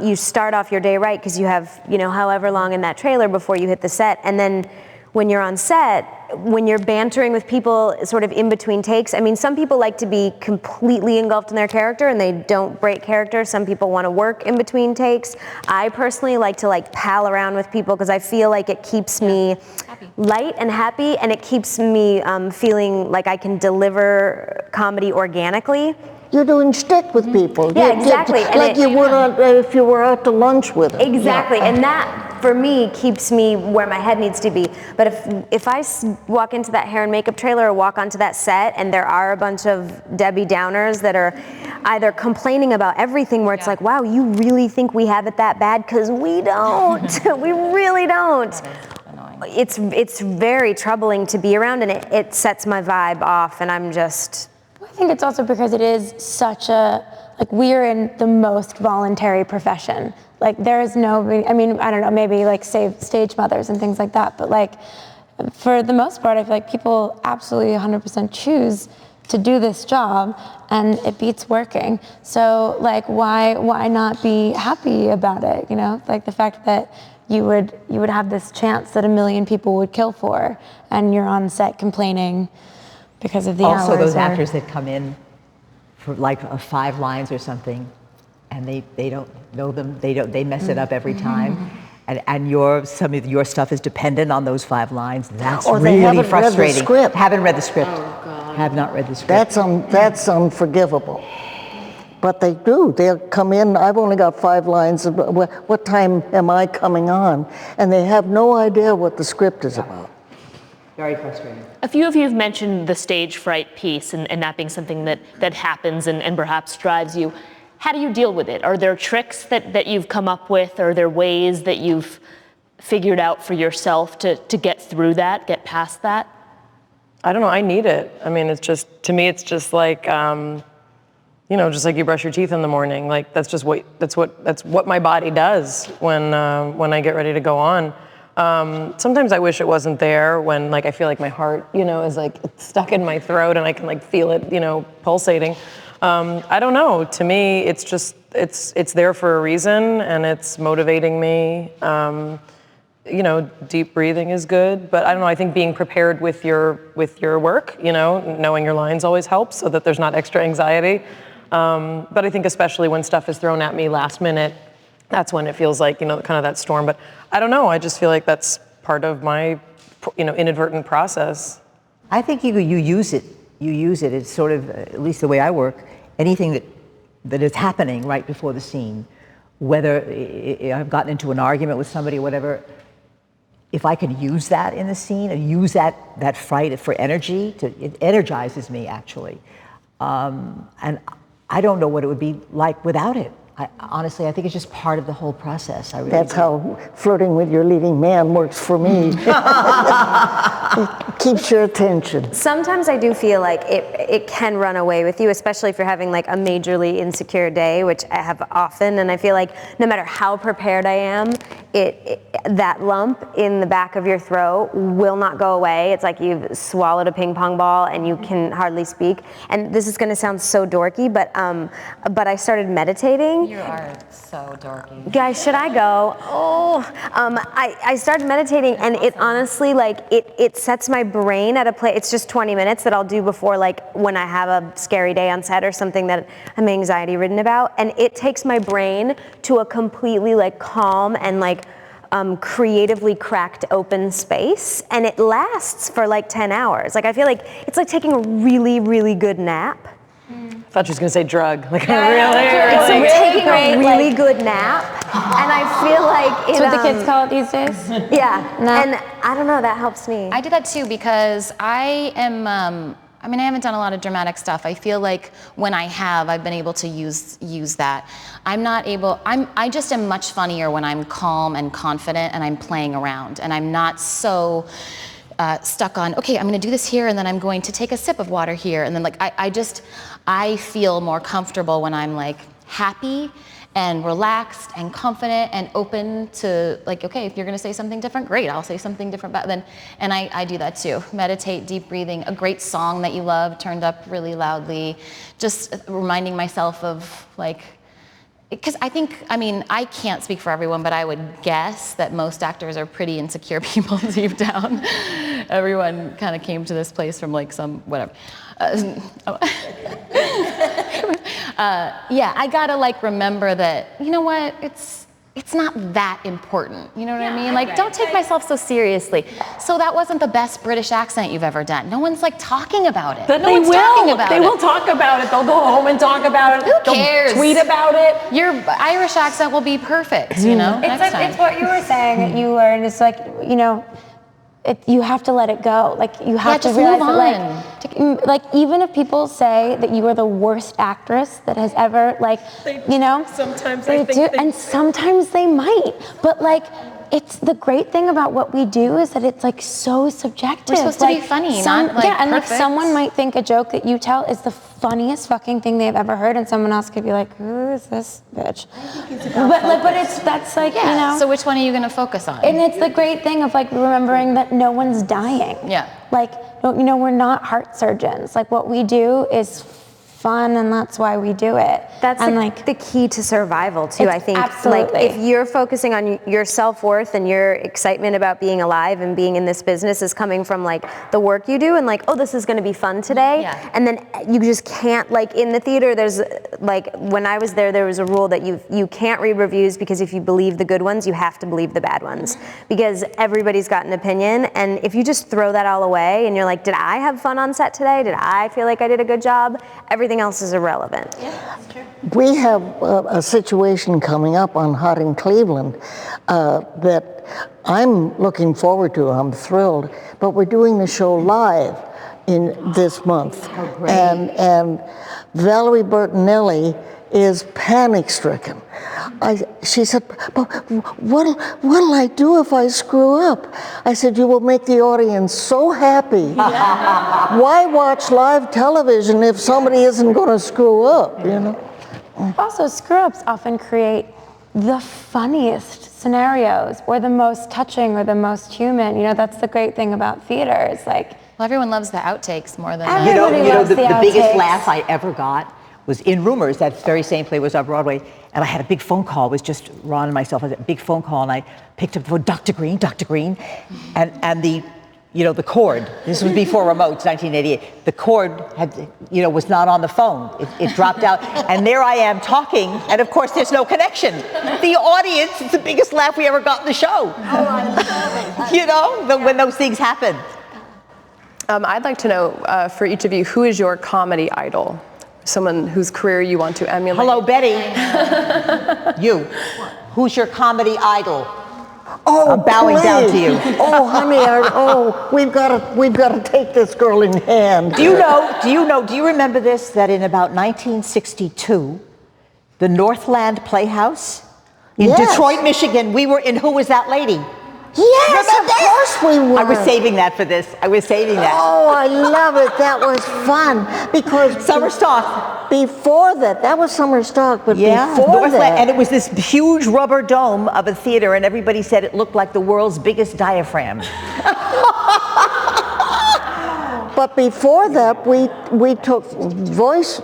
You start off your day right because you have, however long in that trailer before you hit the set. And then when you're on set, when you're bantering with people sort of in between takes, I mean, some people like to be completely engulfed in their character and they don't break character. Some people want to work in between takes. I personally like to pal around with people because I feel like it keeps me light and happy, and it keeps me feeling like I can deliver comedy organically. You're doing shtick with people. Yeah, exactly. Like you would if you were out to lunch with them. Exactly, and that, for me, keeps me where my head needs to be. But if I walk into that hair and makeup trailer or walk onto that set and there are a bunch of Debbie Downers that are either complaining about everything, where it's like, wow, you really think we have it that bad? Because we don't. We really don't. It's very troubling to be around, and it sets my vibe off, and I'm just... I think it's also because it is such we're in the most voluntary profession. There is nobody, I mean, I don't know, maybe stage mothers and things like that, but for the most part, I feel like people absolutely 100% choose to do this job, and it beats working. So why not be happy about it? The fact that you would have this chance that 1 million people would kill for, and you're on set complaining because of the hours. Also, those actors that come in for 5 lines or something, and they don't know them, they mess it up every time, and some of your stuff is dependent on those 5 lines. That's Or they really haven't read the frustrating. script. Haven't read the script. Oh, God. Have not read the script. That's unforgivable. But they do. They'll come in. I've only got 5 lines. What time am I coming on? And they have no idea what the script is about. Very frustrating. A few of you have mentioned the stage fright piece and that being something that happens and perhaps drives you. How do you deal with it? Are there tricks that you've come up with? Are there ways that you've figured out for yourself to get through that, get past that? I don't know, I need it. I mean, to me, it's just like, just like you brush your teeth in the morning. Like that's what my body does when I get ready to go on. Sometimes I wish it wasn't there when I feel like my heart, is it's stuck in my throat and I can deal it, pulsating. I don't know. To me, it's there for a reason and it's motivating me. Deep breathing is good, but I don't know. I think being prepared with your work, knowing your lines always helps so that there's not extra anxiety. But I think especially when stuff is thrown at me last minute, that's when it feels like, kind of that storm. But I don't know. I just feel like that's part of my, inadvertent process. I think you use it. You use it. It's sort of, at least the way I work, anything that is happening right before the scene, whether I've gotten into an argument with somebody or whatever, if I can use that in the scene and use that fright for energy, it energizes me actually. And I don't know what it would be like without it. Honestly, I think it's just part of the whole process. That's how flirting with your leading man works for me. It keeps your attention. Sometimes I do feel like it can run away with you, especially if you're having a majorly insecure day, which I have often, and I feel like no matter how prepared I am, that lump in the back of your throat will not go away. It's like you've swallowed a ping pong ball and you can hardly speak. And this is going to sound so dorky, but I started meditating. You are so dorky. Guys, should I go? I started meditating, and it honestly, it sets my brain at a place. It's just 20 minutes that I'll do before, when I have a scary day on set or something that I'm anxiety-ridden about, and it takes my brain to a completely calm and creatively cracked open space, and it lasts for 10 hours. I feel like it's like taking a really, really good nap. I thought she was going to say drug. It's like taking a really good nap, and I feel like That's what the kids call it these days? Yeah, Nap. and I don't know, that helps me. I do that too because I am, I haven't done a lot of dramatic stuff. I feel like when I've been able to use that. I just am much funnier when I'm calm and confident and I'm playing around and I'm not so stuck on, okay, I'm gonna do this here and then I'm going to take a sip of water here. And then I feel more comfortable when I'm happy and relaxed and confident and open to okay, if you're gonna say something different, great, I'll say something different back then. And I do that too. Meditate, deep breathing, a great song that you love turned up really loudly, just reminding myself of because I think, I can't speak for everyone, but I would guess that most actors are pretty insecure people deep down. Everyone kind of came to this place from some, whatever. Yeah, I gotta remember that, you know what, it's not that important, you know what I mean? Don't take myself so seriously. So that wasn't the best British accent you've ever done. No one's talking about it. They will talk about it. They'll go home and talk about it. Who cares? They'll tweet about it. Your Irish accent will be perfect, you know, next time. It's what you were saying that you learned. It's you have to let it go. You have to just realize move that even if people say that you are the worst actress that has ever Sometimes they do, and sometimes they might. But it's the great thing about what we do is that it's so subjective. We're supposed to be funny, not perfect. Someone might think a joke that you tell is the funniest fucking thing they've ever heard, and someone else could be like, "Who is this bitch?" But So which one are you going to focus on? And it's the great thing of remembering that no one's dying. Yeah. We're not heart surgeons. What we do is fun, and that's why we do it. That's and the key to survival too, I think. Absolutely. Like if you're focusing on your self-worth and your excitement about being alive and being in this business is coming from like the work you do and like, oh, this is gonna be fun today. Yeah. And then you just can't, like in the theater, there's like, when I was there was a rule that you can't read reviews, because if you believe the good ones, you have to believe the bad ones, because everybody's got an opinion. And if you just throw that all away and you're like, did I have fun on set today? Did I feel like I did a good job? Everything else is irrelevant. Yeah, that's true. We have a situation coming up on Hot in Cleveland that I'm looking forward to. I'm thrilled. But we're doing the show live in this month. Oh, great. And Valerie Bertinelli is panic-stricken. She said, but what'll I do if I screw up? I said, you will make the audience so happy. Why watch live television if somebody isn't going to screw up, you know? Also, screw-ups often create the funniest scenarios, or the most touching, or the most human. You know, that's the great thing about theater. It's like, Well, everyone loves the outtakes more than Everybody loves the the biggest outtakes. laugh I ever got was in Rumors. That very same play was on Broadway, and I had a big phone call. It was just Ron and myself. I had a big phone call, and I picked up the phone, Dr. Green, and the, the cord. This was before remotes, 1988. The cord had, was not on the phone. It dropped out, and there I am talking, and of course there's no connection. The audience, it's the biggest laugh we ever got in the show. Oh, I love it. When those things happen. I'd like to know, for each of you, who is your comedy idol? Someone whose career you want to emulate? Hello, Betty. You. Who's your comedy idol? Oh, I'm bowing down to you. Oh, honey, we've got to take this girl in hand. Do you remember this, that in about 1962, the Northland Playhouse in Yes. Detroit, Michigan, we were in Who Was That Lady? Yes, of course we were. I was saving that for this. I was saving that. Oh, I love it. That was fun. Because Summer Stock. before that was Summer Stock, but Yeah, before Northland, that. and it was this huge rubber dome of a theater, and everybody said it looked like the world's biggest diaphragm. But before that, we took voice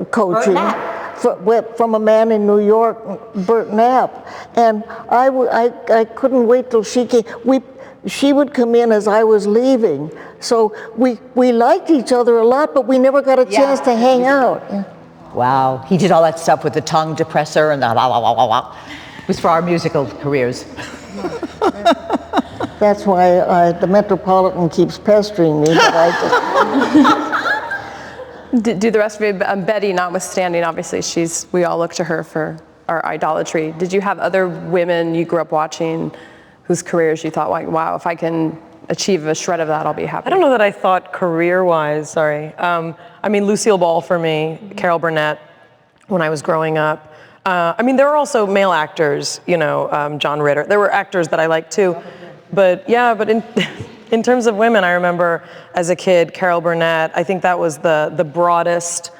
coaching from a man in New York, Bert Knapp, and I couldn't wait till she came. She would come in as I was leaving, so we liked each other a lot, but we never got a chance to hang out. Yeah. Wow, he did all that stuff with the tongue depressor and the la la la la la. It was for our musical careers. That's why the Metropolitan keeps pestering me. But I just Do the rest of you, Betty notwithstanding, obviously we all look to her for our idolatry. Did you have other women you grew up watching whose careers you thought, like, wow, if I can achieve a shred of that, I'll be happy? I don't know that I thought career-wise, sorry. I mean, Lucille Ball for me, Carol Burnett when I was growing up. I mean, there were also male actors, John Ritter. There were actors that I liked too. But in terms of women, I remember as a kid, Carol Burnett, I think that was the broadest,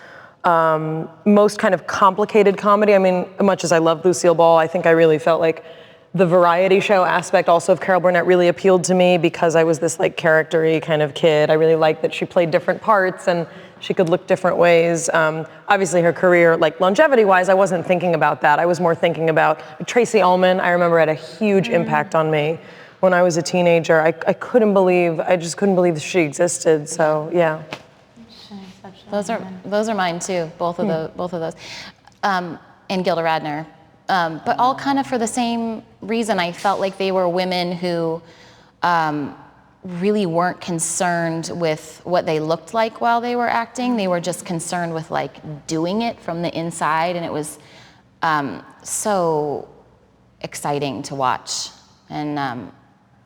most kind of complicated comedy. I mean, much as I love Lucille Ball, I think I really felt like the variety show aspect also of Carol Burnett really appealed to me because I was this like character-y kind of kid. I really liked that she played different parts and she could look different ways. Obviously her career, like longevity-wise, I wasn't thinking about that. I was more thinking about Tracy Ullman, I remember had a huge impact on me. When I was a teenager, I just couldn't believe she existed, so yeah. Those are mine too, both of those. And Gilda Radner. But all kind of for the same reason. I felt like they were women who really weren't concerned with what they looked like while they were acting. They were just concerned with like doing it from the inside, and it was so exciting to watch and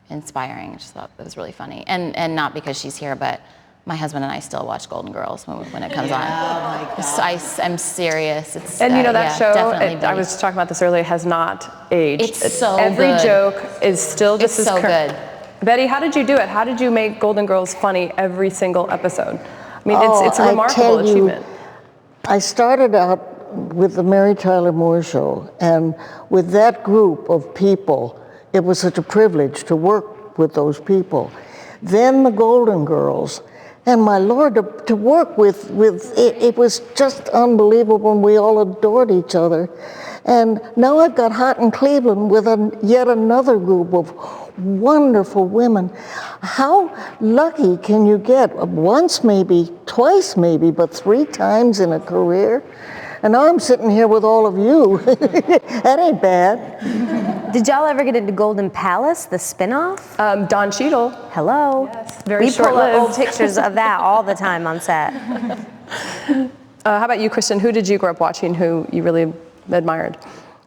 inspiring. I just thought it was really funny. And not because she's here, but my husband and I still watch Golden Girls when it comes on. Oh my God. So I'm serious. It's, and that show, definitely I was talking about this earlier, has not aged. It's so Every good. joke is still just it's as so good. Betty, how did you do it? How did you make Golden Girls funny every single episode? I mean, it's a I remarkable tell you, achievement. I started out with the Mary Tyler Moore Show, and with that group of people, it was such a privilege to work with those people. Then the Golden Girls, And my Lord, to work with it was just unbelievable, and we all adored each other. And now I've got Hot in Cleveland with yet another group of wonderful women. How lucky can you get? Once maybe, twice maybe, but 3 times in a career? And now I'm sitting here with all of you. That ain't bad. Did y'all ever get into Golden Palace, the spinoff? Don Cheadle. Hello. Yes, very we pull up short-lived. old pictures of that all the time on set. How about you, Kristen? Who did you grow up watching who you really admired?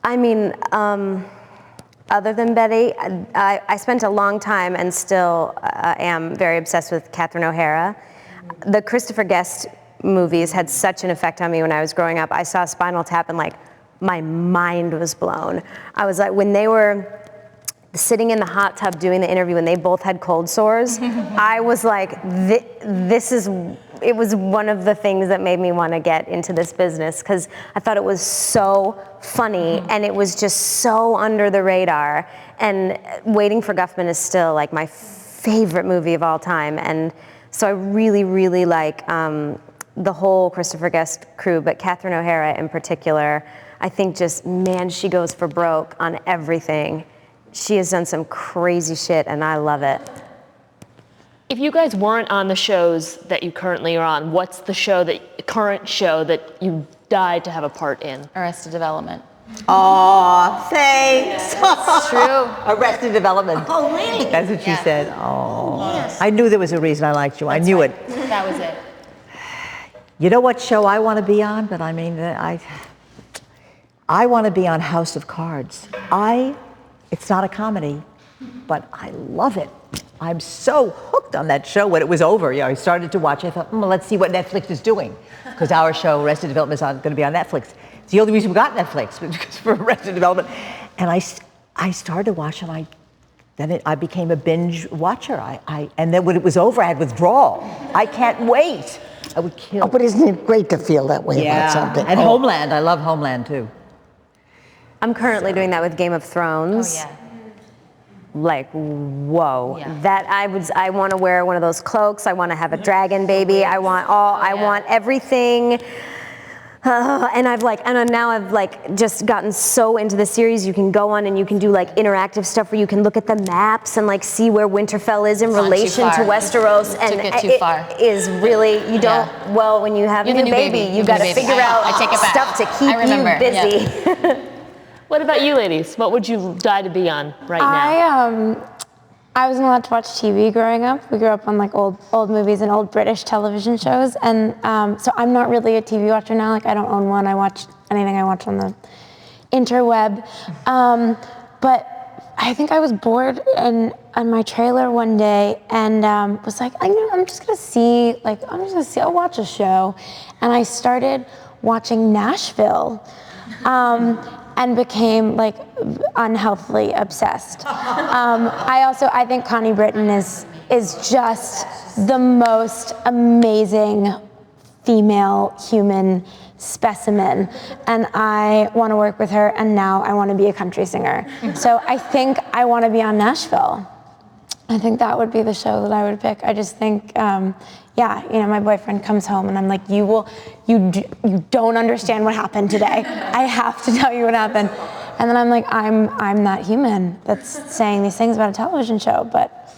I mean, other than Betty, I spent a long time and still am very obsessed with Catherine O'Hara. The Christopher Guest movies had such an effect on me when I was growing up. I saw Spinal Tap and like my mind was blown. I was like, when they were sitting in the hot tub doing the interview when they both had cold sores, I was like, it was one of the things that made me want to get into this business, because I thought it was so funny and it was just so under the radar. And Waiting for Guffman is still like my favorite movie of all time. And so I really, really like the whole Christopher Guest crew, but Catherine O'Hara in particular, I think just, man, she goes for broke on everything. She has done some crazy shit and I love it. If you guys weren't on the shows that you currently are on, what's the current show that you died to have a part in? Arrested Development. Aw, thanks. It's true. Arrested Development. Oh, really? That's what you Yeah. said. Oh. Yes. I knew there was a reason I liked you. I knew it. That was it. You know what show I want to be on? But I mean, I want to be on House of Cards. It's not a comedy, but I love it. I'm so hooked on that show. When it was over, I started to watch. I thought, well, let's see what Netflix is doing, because our show, Arrested Development, is going to be on Netflix. It's the only reason we got Netflix, because for Arrested Development. And I started to watch, and I became a binge watcher. And then when it was over, I had withdrawal. I can't wait. I would kill. Oh, but isn't it great to feel that way about something? And Homeland. I love Homeland too. I'm currently doing that with Game of Thrones. Oh, yeah. Like, whoa. Yeah. That I want to wear one of those cloaks. I want to have a dragon baby. I want everything. And now I've just gotten so into the series. You can go on and you can do like interactive stuff where you can look at the maps and like see where Winterfell is in relation to Westeros. Took And it too far. is really, you don't, well, when you have a new baby, you got to figure out I take it back. stuff to keep you busy. Yeah. What about you, ladies? What would you die to be on right now? I wasn't allowed to watch TV growing up. We grew up on like old movies and old British television shows, and so I'm not really a TV watcher now. Like I don't own one. I watch anything I watch on the interweb. But I think I was bored on my trailer one day and was like, I'm just gonna see. I'll watch a show, and I started watching Nashville. And became like unhealthily obsessed. I think Connie Britton is just the most amazing female human specimen, and I want to work with her, and now I want to be a country singer. So I think I want to be on Nashville. I think that would be the show that I would pick. I just think, my boyfriend comes home and I'm like, you don't understand what happened today. I have to tell you what happened. And then I'm like, I'm that human that's saying these things about a television show, but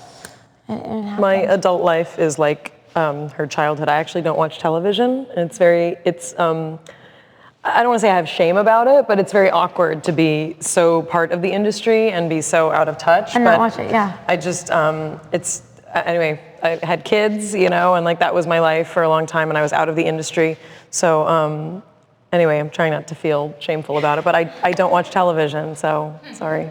it happened. My adult life is like her childhood. I actually don't watch television, and I don't want to say I have shame about it, but it's very awkward to be so part of the industry and be so out of touch. And not watch it, yeah. I just, anyway, I had kids, and like that was my life for a long time, and I was out of the industry. So anyway, I'm trying not to feel shameful about it, but I don't watch television, so sorry.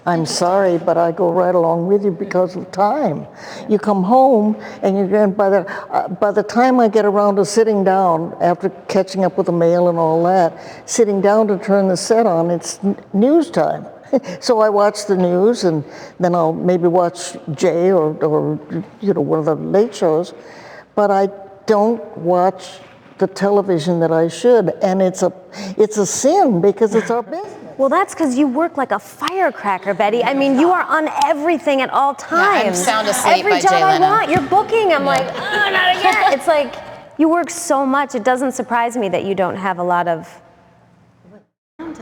I'm sorry, but I go right along with you because of time. You come home, and by the time I get around to sitting down, after catching up with the mail and all that, sitting down to turn the set on, it's news time. So I watch the news, and then I'll maybe watch Jay or one of the late shows, but I don't watch the television that I should, and it's a sin because it's our business. Well, that's because you work like a firecracker, Betty. I mean, you are on everything at all times. I'm sound asleep Every by job Jay I Leno. want, you're booking. I'm like, oh, not again. It's like you work so much. It doesn't surprise me that you don't have a lot of.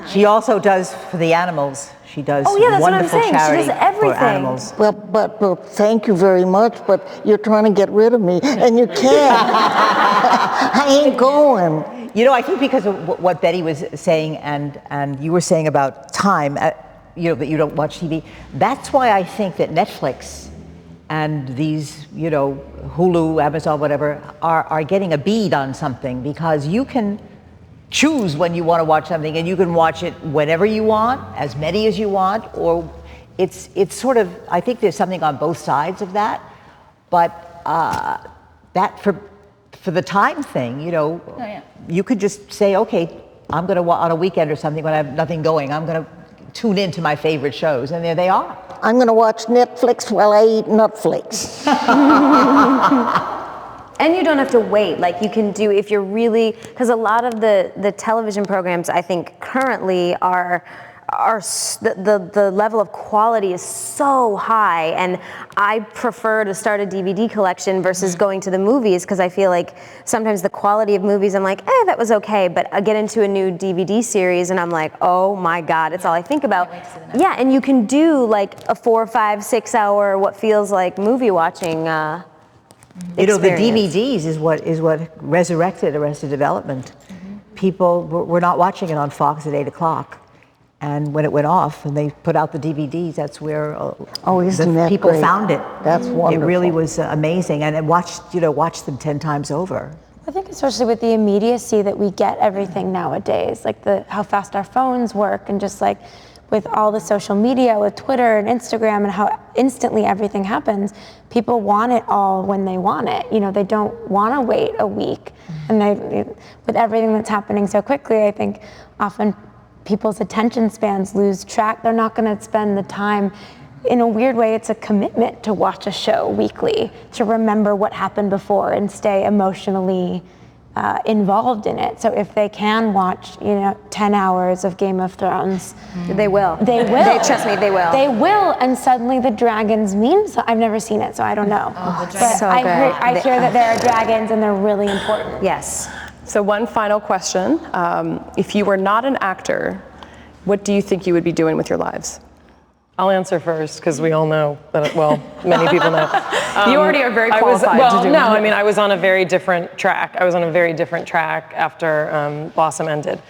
She also does for the animals. She does Oh, yeah, that's what I'm wonderful saying. She charity does everything. for animals. Well, but thank you very much, but you're trying to get rid of me, and you can't. I ain't going. You know, I think because of what Betty was saying and you were saying about time, you know, that you don't watch TV, that's why I think that Netflix and these, you know, Hulu, Amazon, whatever, are getting a bead on something, because you can choose when you want to watch something, and you can watch it whenever you want, as many as you want, or it's sort of, I think there's something on both sides of that, but that for the time thing, you know, you could just say, okay, I'm going to, on a weekend or something when I have nothing going, I'm going to tune into my favorite shows, and there they are. I'm going to watch Netflix while I eat Netflix. And you don't have to wait. Like you can do, if you're really, because a lot of the television programs I think currently are the level of quality is so high, and I prefer to start a DVD collection versus going to the movies, because I feel like sometimes the quality of movies, I'm like, that was okay, but I get into a new DVD series and I'm like, oh my God, it's all I think about. Yeah, and you can do like a 4, 5, 6 hour, what feels like movie watching You know, the experience. DVDs is what resurrected Arrested Development. People were not watching it on Fox at 8 o'clock. And when it went off and they put out the DVDs, that's where isn't that people great? found it. That's wonderful. It really was amazing. And watched them 10 times over. I think especially with the immediacy that we get everything nowadays, like how fast our phones work, and just like with all the social media, with Twitter and Instagram, and how instantly everything happens, people want it all when they want it. You know, they don't want to wait a week. And with everything that's happening so quickly, I think often people's attention spans lose track. They're not going to spend the time. In a weird way, it's a commitment to watch a show weekly, to remember what happened before and stay emotionally involved in it. So if they can watch, 10 hours of Game of Thrones, They will. They will. Trust me, they will. They will, and suddenly the dragons mean so. I've never seen it, so I don't know. But So I good. hear that there are dragons and they're really important. Yes. So one final question. If you were not an actor, what do you think you would be doing with your lives? I'll answer first because we all know that, well, many people know. You already are very qualified to do no, it. I mean, I was on a very different track. I was on a very different track after Blossom ended.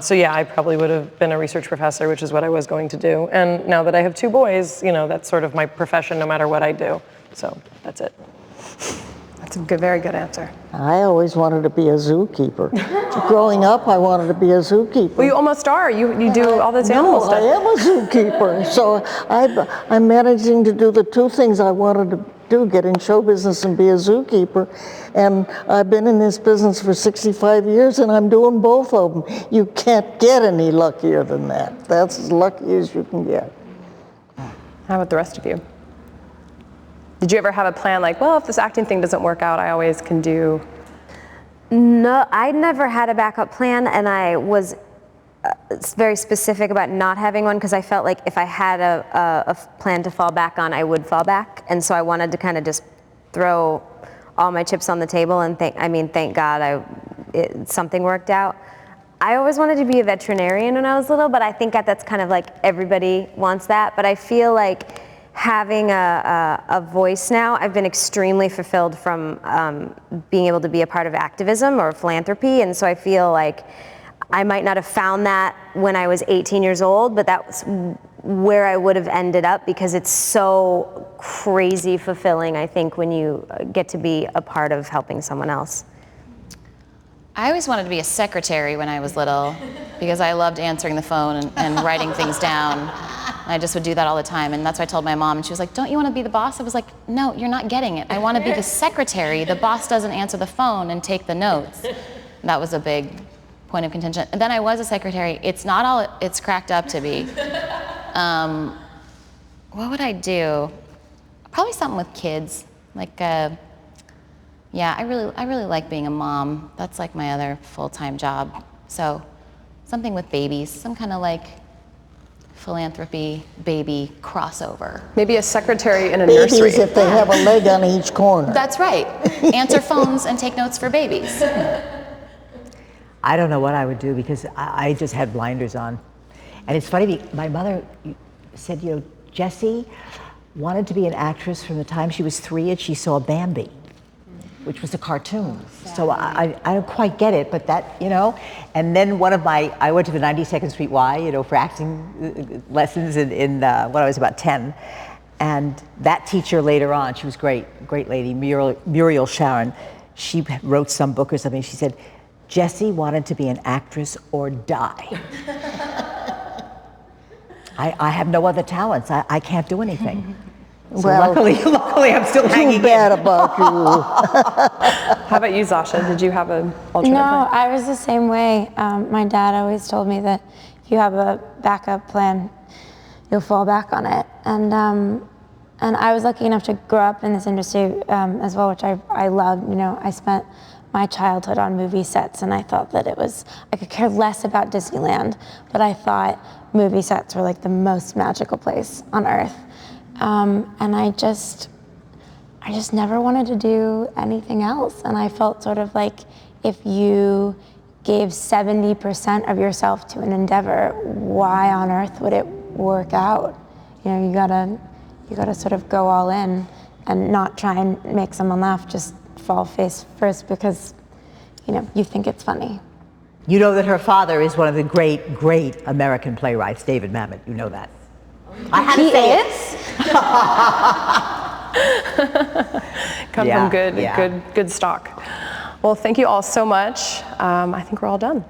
So yeah, I probably would have been a research professor, which is what I was going to do. And now that I have 2 boys, that's sort of my profession no matter what I do. So that's it. That's a good, very good answer. I always wanted to be a zookeeper. Growing up, I wanted to be a zookeeper. Well, you almost are. You do all this animal No, stuff. I am a zookeeper. So I'm managing to do the 2 things I wanted to do, get in show business and be a zookeeper. And I've been in this business for 65 years and I'm doing both of them. You can't get any luckier than that. That's as lucky as you can get. How about the rest of you? Did you ever have a plan like, well, if this acting thing doesn't work out, I always can do? No, I never had a backup plan, and I was very specific about not having one, because I felt like if I had a plan to fall back on, I would fall back. And so I wanted to kind of just throw all my chips on the table and thank God something worked out. I always wanted to be a veterinarian when I was little, but I think that's kind of like everybody wants that. But I feel like having a voice now, I've been extremely fulfilled from being able to be a part of activism or philanthropy, and so I feel like I might not have found that when I was 18 years old, but that's where I would have ended up, because it's so crazy fulfilling, I think, when you get to be a part of helping someone else. I always wanted to be a secretary when I was little because I loved answering the phone and writing things down. I just would do that all the time, and that's why I told my mom, and she was like, don't you want to be the boss? I was like, no, you're not getting it. I want to be the secretary. The boss doesn't answer the phone and take the notes. That was a big point of contention. And then I was a secretary. It's not all it's cracked up to be. What would I do? Probably something with kids. Like, yeah, I really like being a mom. That's like my other full-time job. So something with babies, some kind of like philanthropy, baby crossover. Maybe a secretary in a Babies nursery. if they have a leg on each corner. That's right. Answer phones and take notes for babies. I don't know what I would do because I just had blinders on. And it's funny, my mother said, you know, Jessie wanted to be an actress from the time she was 3 and she saw Bambi, which was a cartoon. So I don't quite get it, but that, you know. And then I went to the 92nd Street Y, you know, for acting lessons when I was about 10. And that teacher later on, she was great lady, Muriel Sharon, she wrote some book or something. She said, Jessie wanted to be an actress or die. I have no other talents. I can't do anything. So Well, luckily I'm still hanging too bad in. about you. How about you, Zosia? Did you have an alternate No, plan? I was the same way. My dad always told me that if you have a backup plan, you'll fall back on it. And I was lucky enough to grow up in this industry as well, which I loved. You know, I spent my childhood on movie sets, and I thought that I could care less about Disneyland, but I thought movie sets were like the most magical place on earth. And I just never wanted to do anything else. And I felt sort of like if you gave 70% of yourself to an endeavor, why on earth would it work out? You know, you gotta sort of go all in and not try and make someone laugh, just fall face first because, you know, you think it's funny. You know that her father is one of the great American playwrights, David Mamet. You know that. I had to say it. Come from good stock. Well, thank you all so much. I think we're all done.